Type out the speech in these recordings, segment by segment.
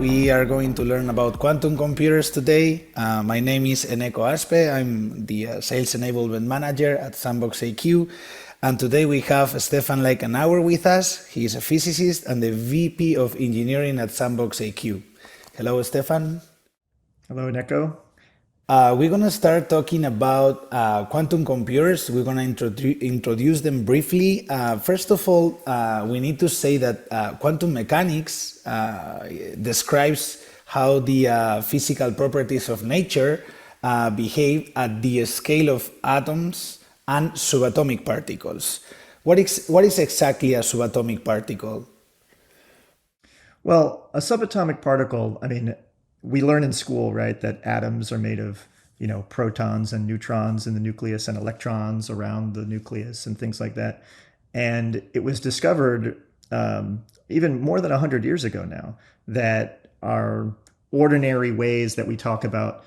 We are going to learn about quantum computers today. My name is Eneko Axpe. I'm the Sales Enablement Manager at SandboxAQ. And today we have Stefan Leichenauer with us. He is a physicist and the VP of Engineering at SandboxAQ. Hello, Stefan. Hello, Eneko. We're going to start talking about quantum computers. We're going to introduce them briefly. First of all, we need to say that quantum mechanics describes how the physical properties of nature behave at the scale of atoms and subatomic particles. What is exactly a subatomic particle? Well, a subatomic particle, we learn in school, right, that atoms are made of, protons and neutrons in the nucleus and electrons around the nucleus and things like that. And it was discovered even more than 100 years ago now that our ordinary ways that we talk about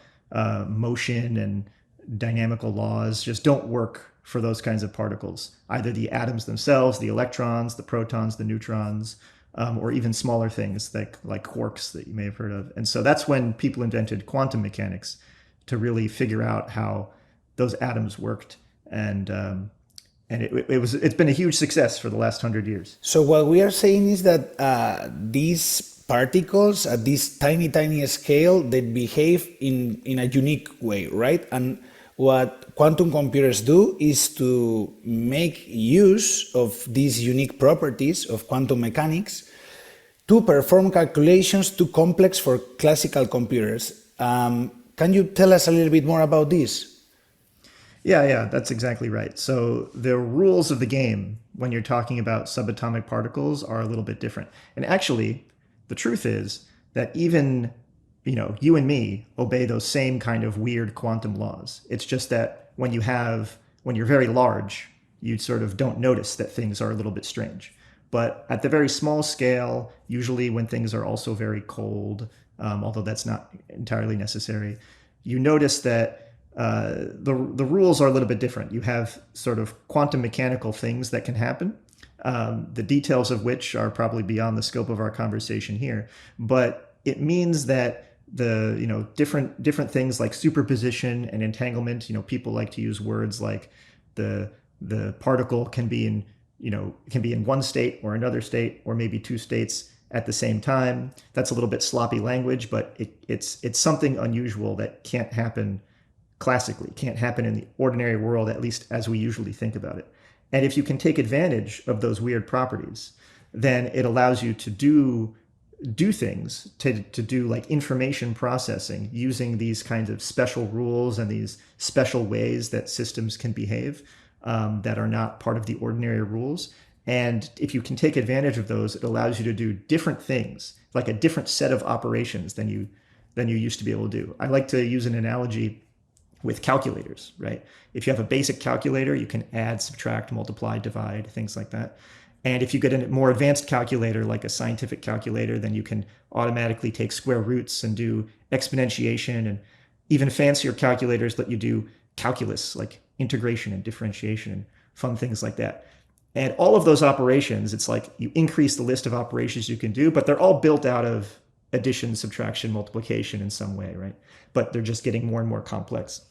motion and dynamical laws just don't work for those kinds of particles. Either the atoms themselves, the electrons, the protons, the neutrons, or even smaller things like quarks that you may have heard of. And so that's when people invented quantum mechanics to really figure out how those atoms worked. And it's been a huge success for the last 100 years. So what we are saying is that these particles at this tiny scale, they behave in a unique way, right? And what quantum computers do is to make use of these unique properties of quantum mechanics to perform calculations too complex for classical computers. Can you tell us a little bit more about this? Yeah, that's exactly right. So the rules of the game when you're talking about subatomic particles are a little bit different. And actually, the truth is that even you and me obey those same kind of weird quantum laws. It's just that when you're very large, you sort of don't notice that things are a little bit strange. But at the very small scale, usually when things are also very cold, although that's not entirely necessary, you notice that the rules are a little bit different. You have sort of quantum mechanical things that can happen, the details of which are probably beyond the scope of our conversation here. But it means that the different things like superposition and entanglement, people like to use words like the particle can be in one state or another state or maybe two states at the same time. That's a little bit sloppy language, but it's something unusual that can't happen classically, can't happen in the ordinary world, at least as we usually think about it. And if you can take advantage of those weird properties, then it allows you to do things, to do like information processing using these kinds of special rules and these special ways that systems can behave that are not part of the ordinary rules. And if you can take advantage of those, it allows you to do different things, like a different set of operations than you used to be able to do. I like to use an analogy with calculators, right? If you have a basic calculator, you can add, subtract, multiply, divide, things like that. And if you get a more advanced calculator, like a scientific calculator, then you can automatically take square roots and do exponentiation, and even fancier calculators let you do calculus, like integration and differentiation and fun things like that. And all of those operations, it's like you increase the list of operations you can do, but they're all built out of addition, subtraction, multiplication in some way, right? But they're just getting more and more complex.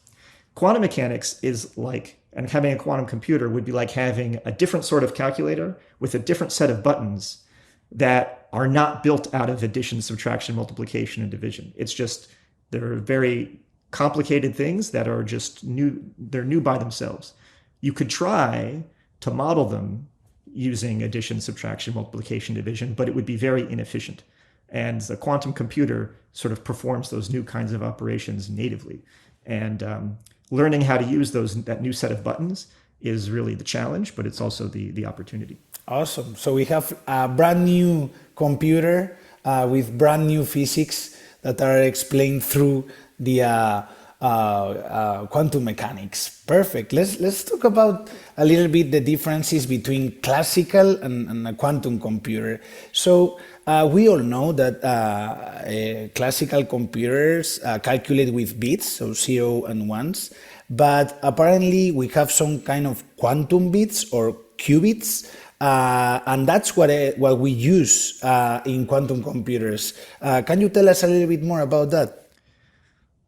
Quantum mechanics is like, and having a quantum computer would be like having a different sort of calculator with a different set of buttons that are not built out of addition, subtraction, multiplication, and division. It's just, they're very complicated things that are just new, they're new by themselves. You could try to model them using addition, subtraction, multiplication, division, but it would be very inefficient. And the quantum computer sort of performs those new kinds of operations natively. And learning how to use that new set of buttons is really the challenge, but it's also the opportunity. Awesome. So we have a brand new computer with brand new physics that are explained through the quantum mechanics. Perfect. Let's talk about a little bit the differences between classical and a quantum computer. So we all know that classical computers calculate with bits, so 0 and 1s, but apparently we have some kind of quantum bits or qubits And that's what we use in quantum computers. Can you tell us a little bit more about that?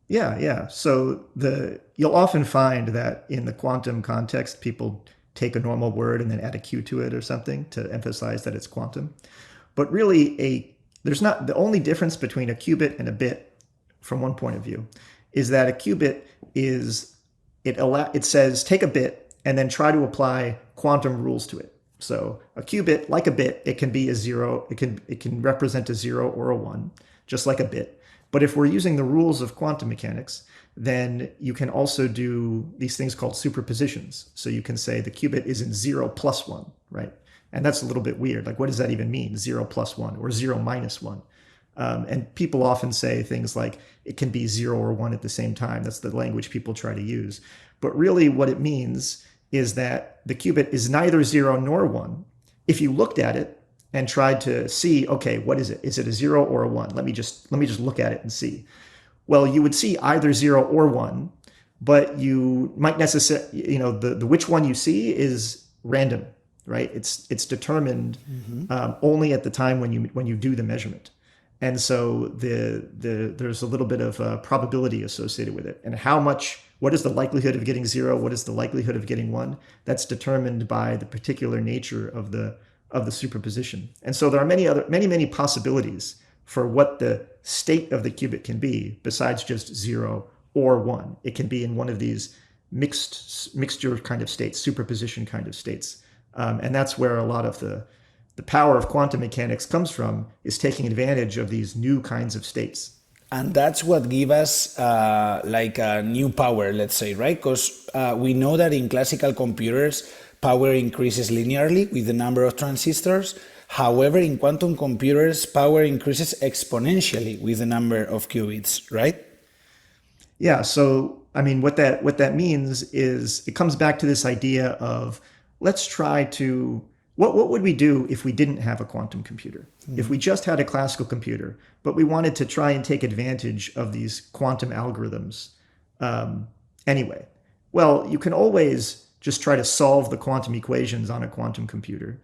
Yeah, yeah. So you'll often find that in the quantum context, people take a normal word and then add a Q to it or something to emphasize that it's quantum. But really, there's not the only difference between a qubit and a bit, from one point of view, is that a qubit is it says take a bit and then try to apply quantum rules to it. So a qubit, like a bit, it can be a zero. It can represent a zero or a one, just like a bit. But if we're using the rules of quantum mechanics, then you can also do these things called superpositions. So you can say the qubit is in 0 plus 1, right? And that's a little bit weird. Like, what does that even mean? 0 plus 1 or 0 minus 1? And people often say things like it can be 0 or 1 at the same time. That's the language people try to use. But really what it means is that the qubit is neither 0 nor 1. If you looked at it and tried to see, okay, what is it? Is it a 0 or a 1? Let me just look at it and see. Well, you would see either 0 or 1, but you might necessarily, the which one you see is random, right? It's determined only at the time when you do the measurement. And so there's a little bit of probability associated with it. And what is the likelihood of getting 0? What is the likelihood of getting 1? That's determined by the particular nature of the superposition. And so there are many possibilities for what the state of the qubit can be besides just 0 or 1. It can be in one of these mixture kind of states, superposition kind of states. And that's where a lot of the power of quantum mechanics comes from, is taking advantage of these new kinds of states. And that's what gives us like a new power, let's say, right? Because we know that in classical computers, power increases linearly with the number of transistors. However, in quantum computers, power increases exponentially with the number of qubits, right? Yeah, so I mean, what that means is it comes back to this idea of let's try to what would we do if we didn't have a quantum computer? If we just had a classical computer, but we wanted to try and take advantage of these quantum algorithms anyway? Well, you can always just try to solve the quantum equations on a quantum computer,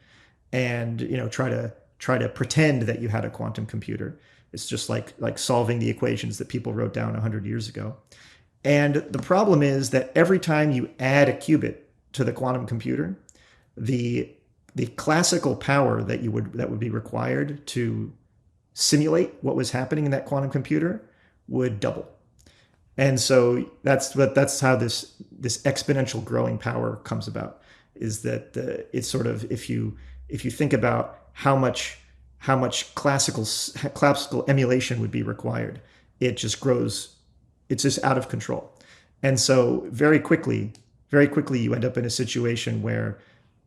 and try to pretend that you had a quantum computer. It's just like solving the equations that people wrote down 100 years ago. And the problem is that every time you add a qubit to the quantum computer, the classical power that would be required to simulate what was happening in that quantum computer would double. And so that's how this exponential growing power comes about. Is that it's sort of, if you think about how much classical emulation would be required, it just grows. It's just out of control. And so very quickly you end up in a situation where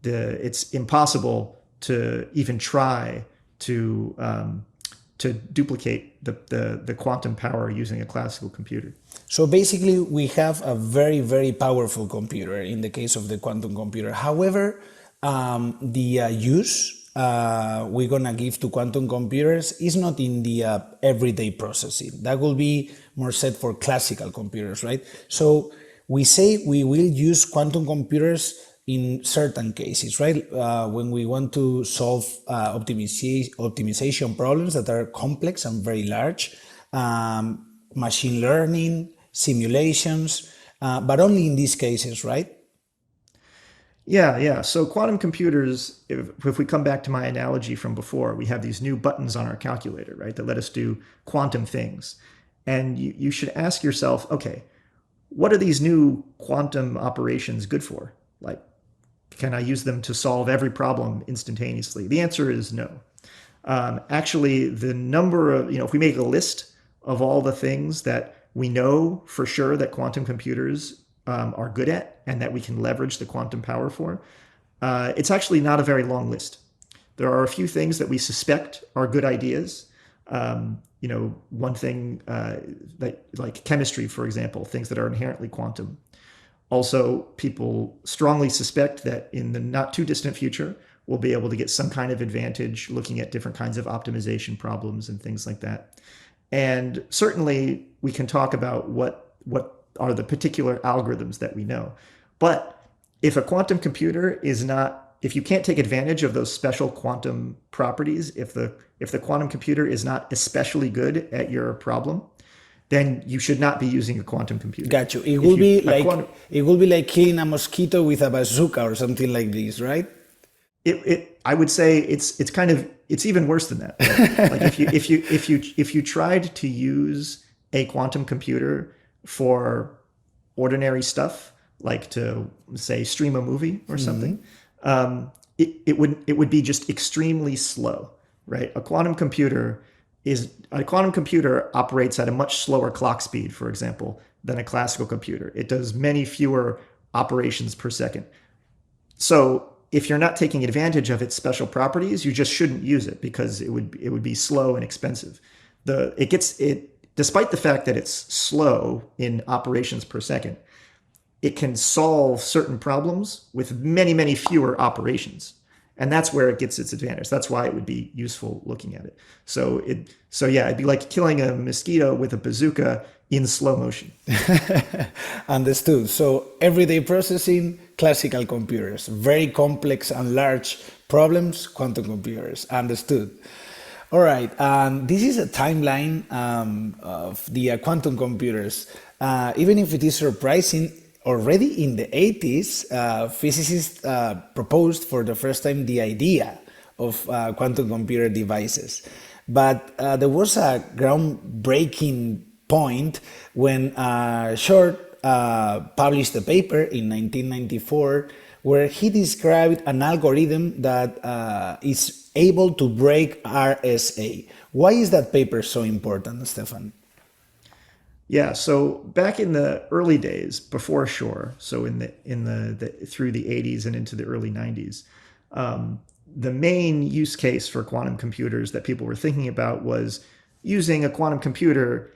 it's impossible to even try to duplicate the quantum power using a classical computer. So basically, we have a very, very powerful computer in the case of the quantum computer. However, the use we're going to give to quantum computers is not in the everyday processing. That will be more set for classical computers, right? So we say we will use quantum computers in certain cases, right? When we want to solve optimization problems that are complex and very large, machine learning, simulations, but only in these cases, right? Yeah. So quantum computers, if we come back to my analogy from before, we have these new buttons on our calculator, right, that let us do quantum things. And you should ask yourself, okay, what are these new quantum operations good for? Like, can I use them to solve every problem instantaneously? The answer is no. Actually, the number of, if we make a list of all the things that we know for sure that quantum computers are good at and that we can leverage the quantum power for, it's actually not a very long list. There are a few things that we suspect are good ideas. One thing that, like chemistry, for example, things that are inherently quantum. Also, people strongly suspect that in the not too distant future, we'll be able to get some kind of advantage looking at different kinds of optimization problems and things like that. And certainly we can talk about what are the particular algorithms that we know. But if a quantum computer is not if you can't take advantage of those special quantum properties, if the quantum computer is not especially good at your problem, then you should not be using a quantum computer. Got you. It If will you be a like quantum, it will be like killing a mosquito with a bazooka or something like this, right? I would say it's kind of it's even worse than that. Right? Like if you tried to use a quantum computer for ordinary stuff, like to say stream a movie or something, it would be just extremely slow, right? A quantum computer operates at a much slower clock speed, for example, than a classical computer. It does many fewer operations per second. So if you're not taking advantage of its special properties, you just shouldn't use it because it would be slow and expensive. Despite the fact that it's slow in operations per second, it can solve certain problems with many, many fewer operations. And that's where it gets its advantage. That's why it would be useful looking at it. So yeah, it'd be like killing a mosquito with a bazooka in slow motion. Understood. So everyday processing, classical computers. Very complex and large problems, quantum computers. Understood. All right. This is a timeline of the quantum computers. Even if it is surprising, already in the 80s, physicists proposed for the first time the idea of quantum computer devices. But there was a groundbreaking point when Short published a paper in 1994 where he described an algorithm that is able to break RSA. Why is that paper so important, Stefan? Yeah, so back in the early days before Shor, so in the through the 80s and into the early 90s, the main use case for quantum computers that people were thinking about was using a quantum computer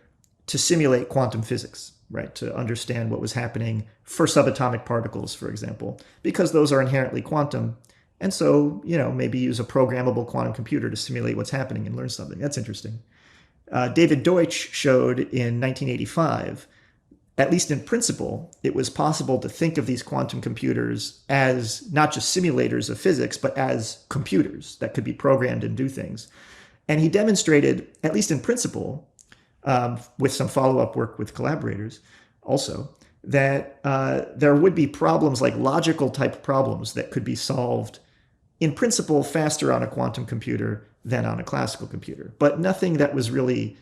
to simulate quantum physics, right? To understand what was happening for subatomic particles, for example, because those are inherently quantum. And so, maybe use a programmable quantum computer to simulate what's happening and learn something. That's interesting. David Deutsch showed in 1985, at least in principle, it was possible to think of these quantum computers as not just simulators of physics, but as computers that could be programmed and do things. And he demonstrated, at least in principle, with some follow-up work with collaborators also, that there would be problems like logical type problems that could be solved in principle faster on a quantum computer than on a classical computer, but nothing that really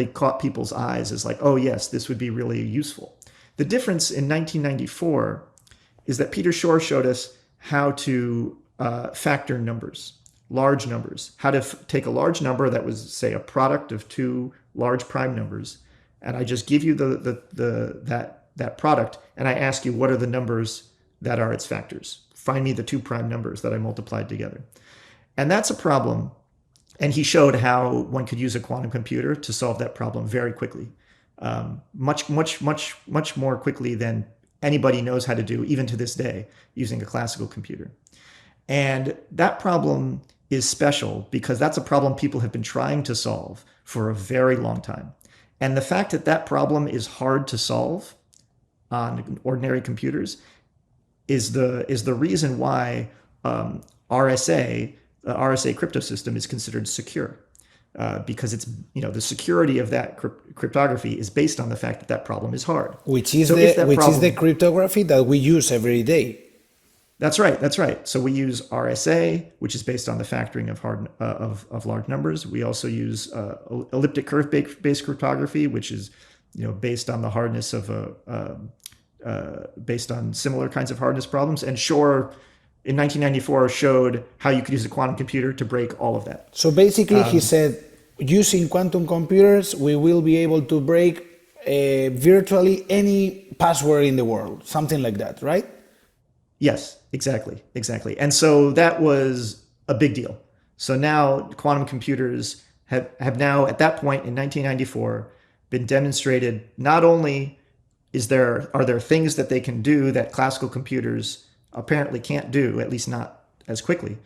caught people's eyes as like, oh yes, this would be really useful. The difference in 1994 is that Peter Shor showed us how to factor numbers, large numbers, how to take a large number that was, say, a product of two large prime numbers, and I just give you that product, and I ask you what are the numbers that are its factors. Find me the two prime numbers that I multiplied together. And that's a problem. And he showed how one could use a quantum computer to solve that problem very quickly, much more quickly than anybody knows how to do, even to this day, using a classical computer. And that problem is special because that's a problem people have been trying to solve for a very long time. And the fact that that problem is hard to solve on ordinary computers is the reason why RSA, the RSA crypto system, is considered secure, because it's the security of that cryptography is based on the fact that that problem is hard. Which is the cryptography that we use every day. That's right. That's right. So we use RSA, which is based on the factoring of large numbers. We also use elliptic curve based cryptography, which is based on the hardness of based on similar kinds of hardness problems. And Shor in 1994 showed how you could use a quantum computer to break all of that. So basically, he said, using quantum computers, we will be able to break virtually any password in the world, something like that, right? Yes, exactly. And so that was a big deal. So now quantum computers have now, at that point in 1994, been demonstrated. Not only are there things that they can do that classical computers apparently can't do, at least not as quickly,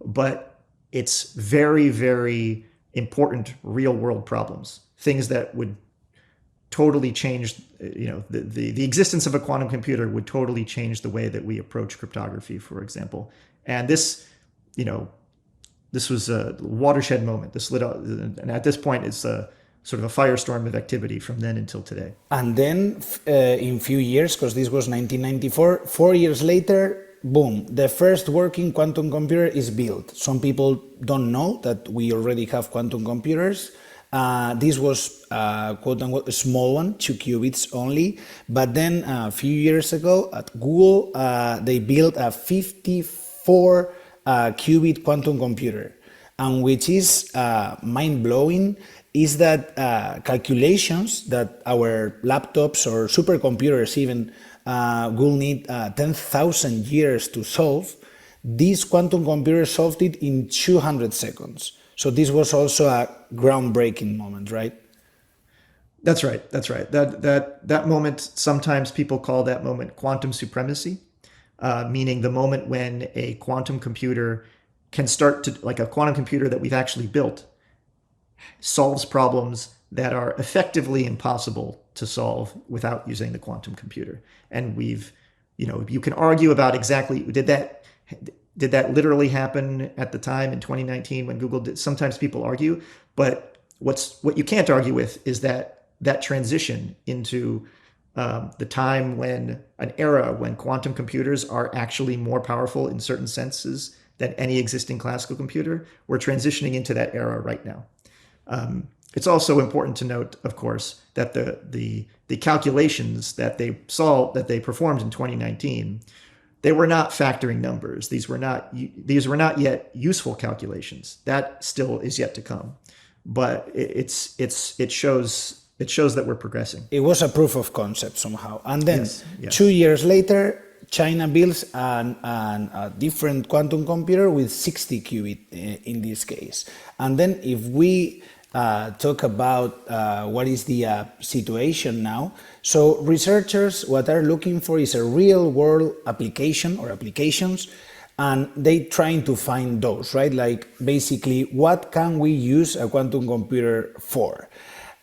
but it's very, very important real world problems, things that would totally change, the existence of a quantum computer would totally change the way that we approach cryptography, for example. And this was a watershed moment. This lit up, and at this point, it's a sort of a firestorm of activity from then until today. And then in few years, because this was 1994, 4 years later, boom, the first working quantum computer is built. Some people don't know that we already have quantum computers. This was quote unquote a small one, 2 qubits only. But then a few years ago at Google, they built a 54 qubit quantum computer. And which is mind-blowing is that calculations that our laptops or supercomputers even will need 10,000 years to solve, this quantum computer solved it in 200 seconds. So this was also a groundbreaking moment, right? That's right. That's right. That moment, sometimes people call that moment quantum supremacy, meaning the moment when a quantum computer can start to, like a quantum computer that we've actually built, solves problems that are effectively impossible to solve without using the quantum computer. And you can argue about exactly, did that literally happen at the time in 2019 when Google did? Sometimes people argue, but what you can't argue with is that transition into the time an era when quantum computers are actually more powerful in certain senses than any existing classical computer. We're transitioning into that era right now. It's also important to note, of course, that the calculations that they performed in 2019, they were not factoring numbers. These were not yet useful calculations. That still is yet to come, but it shows that we're progressing. It was a proof of concept somehow, and then Yes. 2 years later, China builds a different quantum computer with 60 qubit in this case. And then if we talk about what is the situation now, so researchers, what they're looking for is a real world application or applications, and they trying to find those, right? Like basically, what can we use a quantum computer for?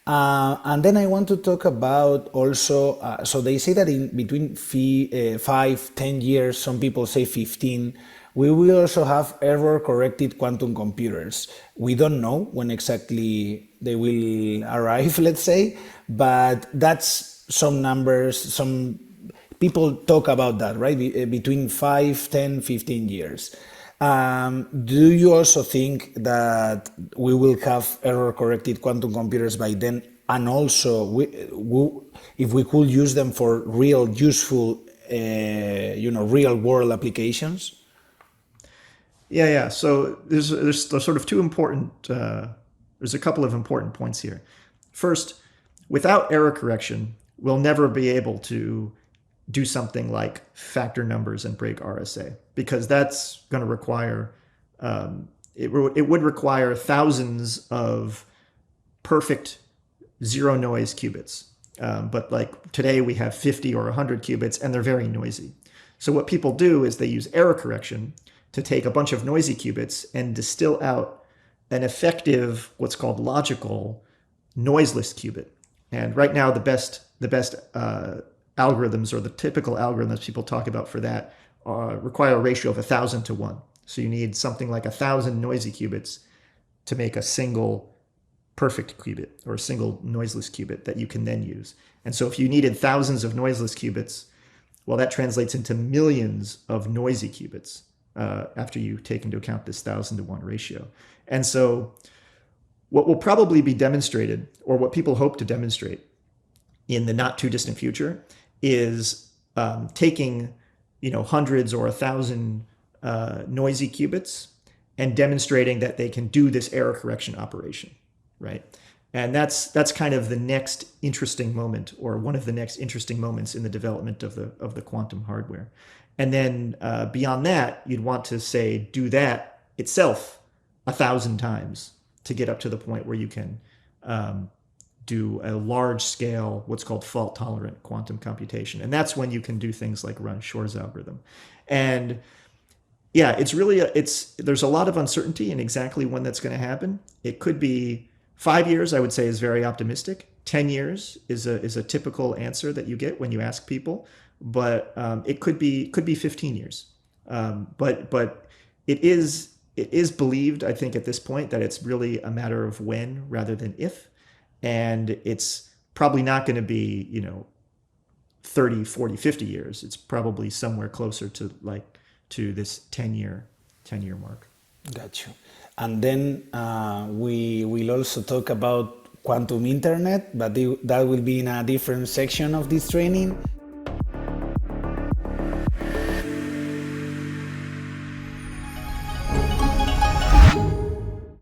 And then I want to talk about also, so they say that in between 5-10 years, some people say 15, we will also have error-corrected quantum computers. We don't know when exactly they will arrive, let's say, but that's some numbers, some people talk about that, right? Between 5, 10, 15 years. Do you also think that we will have error-corrected quantum computers by then? And also, if we could use them for real useful, real-world applications? Yeah. So there's sort of two important. There's a couple of important points here. First, without error correction, we'll never be able to do something like factor numbers and break RSA, because that's going to require it would require thousands of perfect zero noise qubits. But like today we have 50 or 100 qubits and they're very noisy. So what people do is they use error correction to take a bunch of noisy qubits and distill out an effective, what's called logical, noiseless qubit. And right now the best algorithms, or the typical algorithms people talk about for that, require a ratio of 1,000 to 1. So you need something like 1,000 noisy qubits to make a single perfect qubit, or a single noiseless qubit that you can then use. And so if you needed thousands of noiseless qubits, well, that translates into millions of noisy qubits after you take into account this 1,000 to 1 ratio. And so what will probably be demonstrated, or what people hope to demonstrate in the not too distant future, is taking hundreds or 1,000 noisy qubits and demonstrating that they can do this error correction operation, right? And that's kind of the next interesting moment, or one of the next interesting moments in the development of the quantum hardware. And then beyond that, you'd want to say do that itself 1,000 times to get up to the point where you can do a large scale, what's called fault tolerant quantum computation. And that's when you can do things like run Shor's algorithm. And yeah, it's really there's a lot of uncertainty in exactly when that's going to happen. It could be 5 years, I would say, is very optimistic. 10 years is a typical answer that you get when you ask people, but it could be 15 years. But it is believed, I think, at this point that it's really a matter of when rather than if, and it's probably not going to be 30, 40, 50 years. It's probably somewhere closer to this 10-year mark. Got you. And then we will also talk about quantum internet, but that will be in a different section of this training.